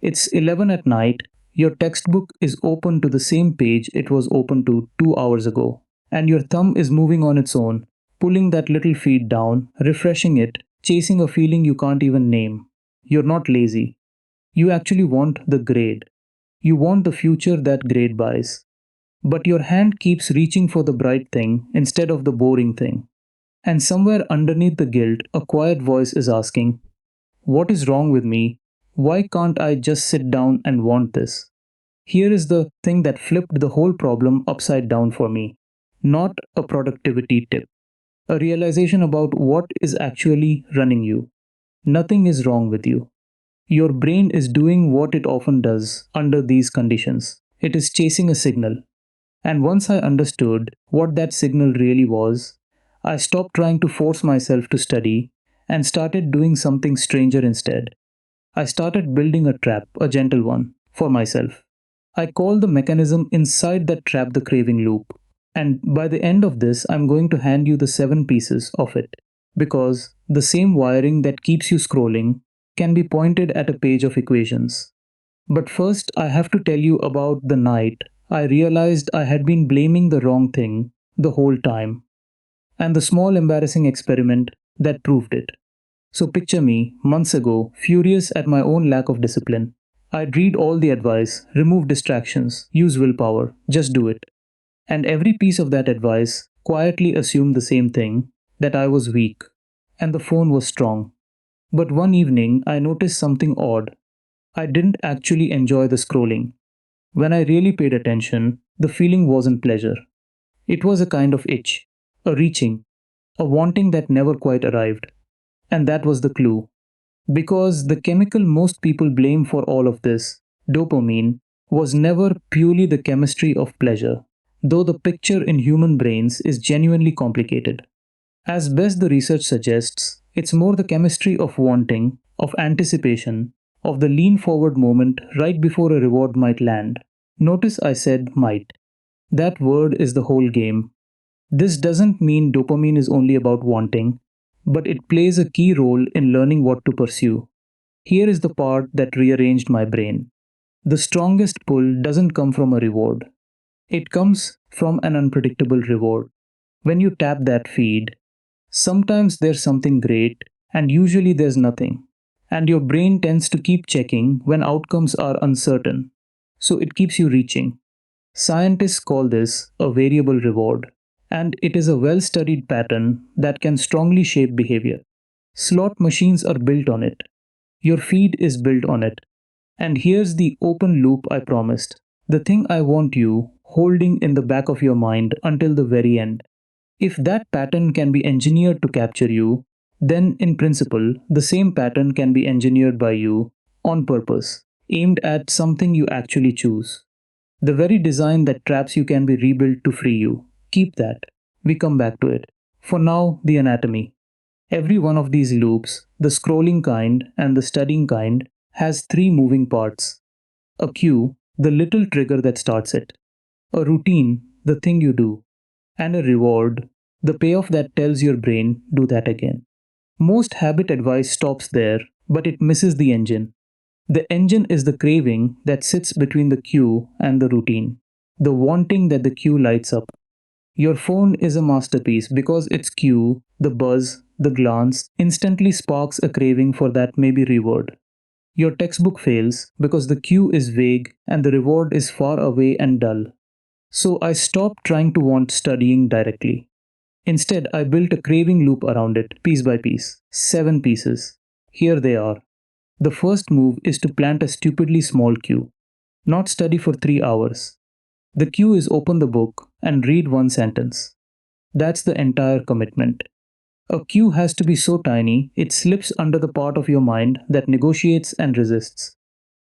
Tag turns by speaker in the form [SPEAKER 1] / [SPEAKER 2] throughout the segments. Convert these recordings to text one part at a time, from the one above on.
[SPEAKER 1] It's 11 at night, your textbook is open to the same page it was open to 2 hours ago, and your thumb is moving on its own, pulling that little feed down, refreshing it, chasing a feeling you can't even name. You're not lazy. You actually want the grade. You want the future that grade buys. But your hand keeps reaching for the bright thing instead of the boring thing. And somewhere underneath the guilt, a quiet voice is asking, what is wrong with me? Why can't I just sit down and want this? Here is the thing that flipped the whole problem upside down for me. Not a productivity tip, a realization about what is actually running you. Nothing is wrong with you. Your brain is doing what it often does under these conditions. It is chasing a signal. And once I understood what that signal really was, I stopped trying to force myself to study and started doing something stranger instead. I started building a trap, a gentle one, for myself. I call the mechanism inside that trap the craving loop. And by the end of this, I'm going to hand you the 7 pieces of it. Because the same wiring that keeps you scrolling can be pointed at a page of equations. But first, I have to tell you about the night I realized I had been blaming the wrong thing the whole time, and the small embarrassing experiment that proved it. So picture me, months ago, furious at my own lack of discipline. I'd read all the advice, remove distractions, use willpower, just do it. And every piece of that advice quietly assumed the same thing, that I was weak, and the phone was strong. But one evening, I noticed something odd. I didn't actually enjoy the scrolling. When I really paid attention, the feeling wasn't pleasure. It was a kind of itch, a reaching, a wanting that never quite arrived. And that was the clue. Because the chemical most people blame for all of this, dopamine, was never purely the chemistry of pleasure, though the picture in human brains is genuinely complicated. As best the research suggests, it's more the chemistry of wanting, of anticipation, of the lean forward moment right before a reward might land. Notice I said might. That word is the whole game. This doesn't mean dopamine is only about wanting, but it plays a key role in learning what to pursue. Here is the part that rearranged my brain. The strongest pull doesn't come from a reward. It comes from an unpredictable reward. When you tap that feed, sometimes there's something great, and usually there's nothing. And your brain tends to keep checking when outcomes are uncertain. So it keeps you reaching. Scientists call this a variable reward, and it is a well studied pattern that can strongly shape behavior. Slot machines are built on it. Your feed is built on it. And here's the open loop I promised. The thing I want you holding in the back of your mind until the very end. If that pattern can be engineered to capture you, then in principle, the same pattern can be engineered by you on purpose, aimed at something you actually choose. The very design that traps you can be rebuilt to free you. Keep that. We come back to it. For now, the anatomy. Every one of these loops, the scrolling kind and the studying kind, has 3 moving parts. A cue, the little trigger that starts it. A routine, the thing you do. And a reward, the payoff that tells your brain, do that again. Most habit advice stops there, but it misses the engine. The engine is the craving that sits between the cue and the routine, the wanting that the cue lights up. Your phone is a masterpiece because its cue, the buzz, the glance, instantly sparks a craving for that maybe reward. Your textbook fails because the cue is vague and the reward is far away and dull. So I stopped trying to want studying directly. Instead, I built a craving loop around it, piece by piece. 7 pieces. Here they are. The first move is to plant a stupidly small cue. Not study for 3 hours. The cue is open the book and read 1 sentence. That's the entire commitment. A cue has to be so tiny, it slips under the part of your mind that negotiates and resists.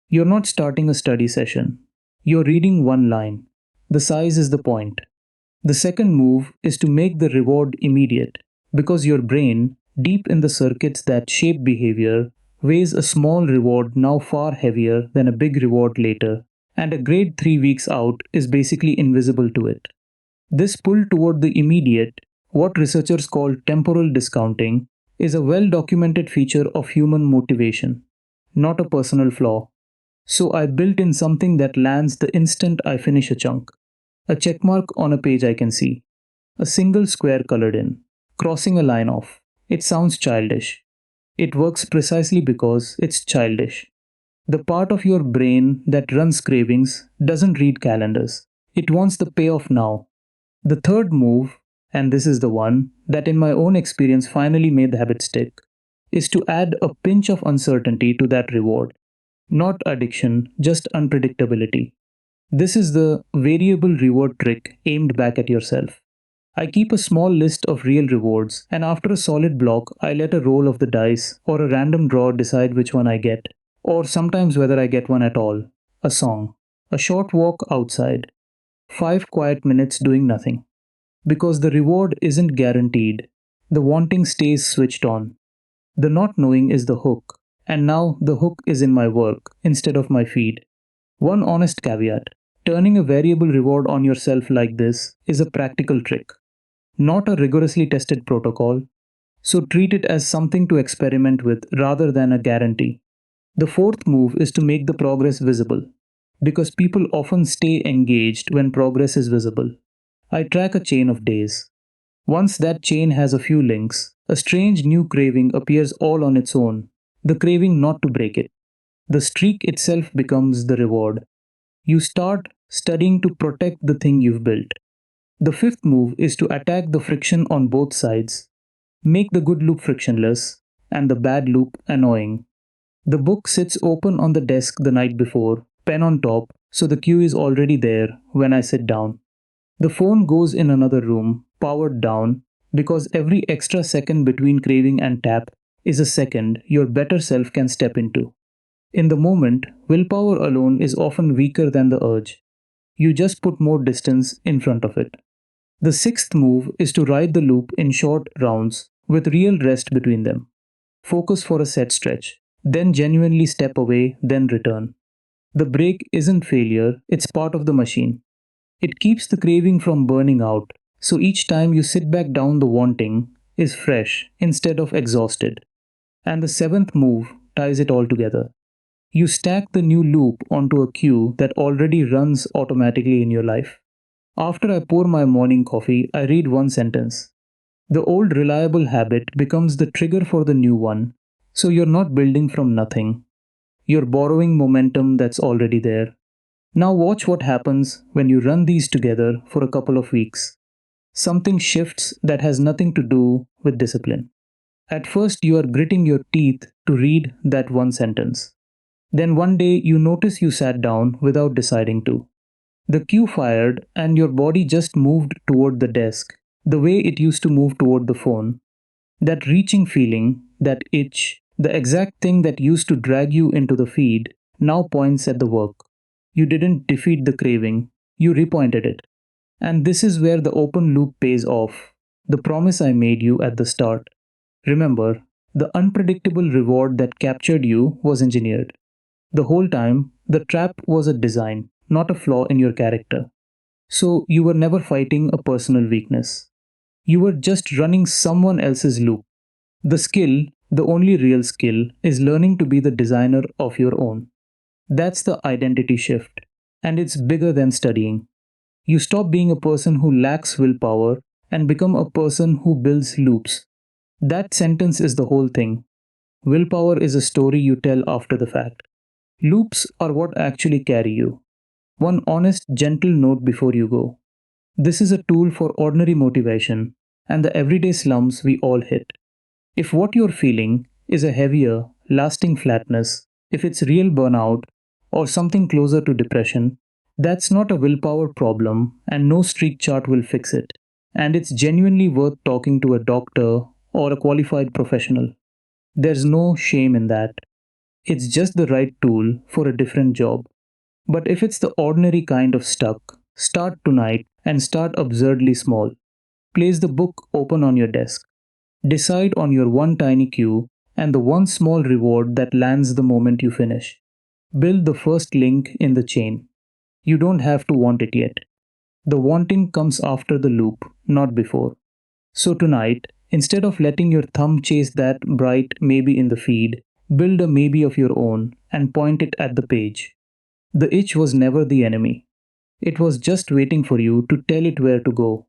[SPEAKER 1] You're not starting a study session. You're reading 1 line. The size is the point. The second move is to make the reward immediate, because your brain, deep in the circuits that shape behavior, weighs a small reward now far heavier than a big reward later, and a grade 3 weeks out is basically invisible to it. This pull toward the immediate, what researchers call temporal discounting, is a well documented feature of human motivation, not a personal flaw. So I built in something that lands the instant I finish a chunk. A checkmark on a page I can see. A single square colored in. Crossing a line off. It sounds childish. It works precisely because it's childish. The part of your brain that runs cravings doesn't read calendars. It wants the payoff now. The third move, and this is the one that in my own experience finally made the habit stick, is to add a pinch of uncertainty to that reward. Not addiction, just unpredictability. This is the variable reward trick aimed back at yourself. I keep a small list of real rewards, and after a solid block, I let a roll of the dice or a random draw decide which one I get, or sometimes whether I get one at all. A song, a short walk outside, 5 quiet minutes doing nothing. Because the reward isn't guaranteed, the wanting stays switched on. The not knowing is the hook, and now the hook is in my work instead of my feed. One honest caveat: turning a variable reward on yourself like this is a practical trick, not a rigorously tested protocol, so treat it as something to experiment with rather than a guarantee. The fourth move is to make the progress visible, because people often stay engaged when progress is visible. I track a chain of days. Once that chain has a few links, a strange new craving appears all on its own, the craving not to break it. The streak itself becomes the reward. You start studying to protect the thing you've built. The fifth move is to attack the friction on both sides. Make the good loop frictionless and the bad loop annoying. The book sits open on the desk the night before, pen on top, so the cue is already there when I sit down. The phone goes in another room, powered down, because every extra second between craving and tap is a second your better self can step into. In the moment, willpower alone is often weaker than the urge. You just put more distance in front of it. The sixth move is to ride the loop in short rounds with real rest between them. Focus for a set stretch, then genuinely step away, then return. The break isn't failure, it's part of the machine. It keeps the craving from burning out, so each time you sit back down, the wanting is fresh instead of exhausted. And the seventh move ties it all together. You stack the new loop onto a queue that already runs automatically in your life. After I pour my morning coffee, I read one sentence. The old reliable habit becomes the trigger for the new one, so you're not building from nothing. You're borrowing momentum that's already there. Now watch what happens when you run these together for a couple of weeks. Something shifts that has nothing to do with discipline. At first, you are gritting your teeth to read that one sentence. Then one day, you notice you sat down without deciding to. The cue fired, and your body just moved toward the desk, the way it used to move toward the phone. That reaching feeling, that itch, the exact thing that used to drag you into the feed, now points at the work. You didn't defeat the craving, you repointed it. And this is where the open loop pays off. The promise I made you at the start. Remember, the unpredictable reward that captured you was engineered. The whole time, the trap was a design, not a flaw in your character. So you were never fighting a personal weakness. You were just running someone else's loop. The skill, the only real skill, is learning to be the designer of your own. That's the identity shift. And it's bigger than studying. You stop being a person who lacks willpower and become a person who builds loops. That sentence is the whole thing. Willpower is a story you tell after the fact. Loops are what actually carry you. One honest, gentle note before you go. This is a tool for ordinary motivation and the everyday slumps we all hit. If what you're feeling is a heavier, lasting flatness, if it's real burnout or something closer to depression, that's not a willpower problem and no streak chart will fix it. And it's genuinely worth talking to a doctor or a qualified professional. There's no shame in that. It's just the right tool for a different job. But if it's the ordinary kind of stuck, start tonight and start absurdly small. Place the book open on your desk. Decide on your one tiny cue and the one small reward that lands the moment you finish. Build the first link in the chain. You don't have to want it yet. The wanting comes after the loop, not before. So tonight, instead of letting your thumb chase that bright maybe in the feed, build a maybe of your own and point it at the page. The itch was never the enemy. It was just waiting for you to tell it where to go.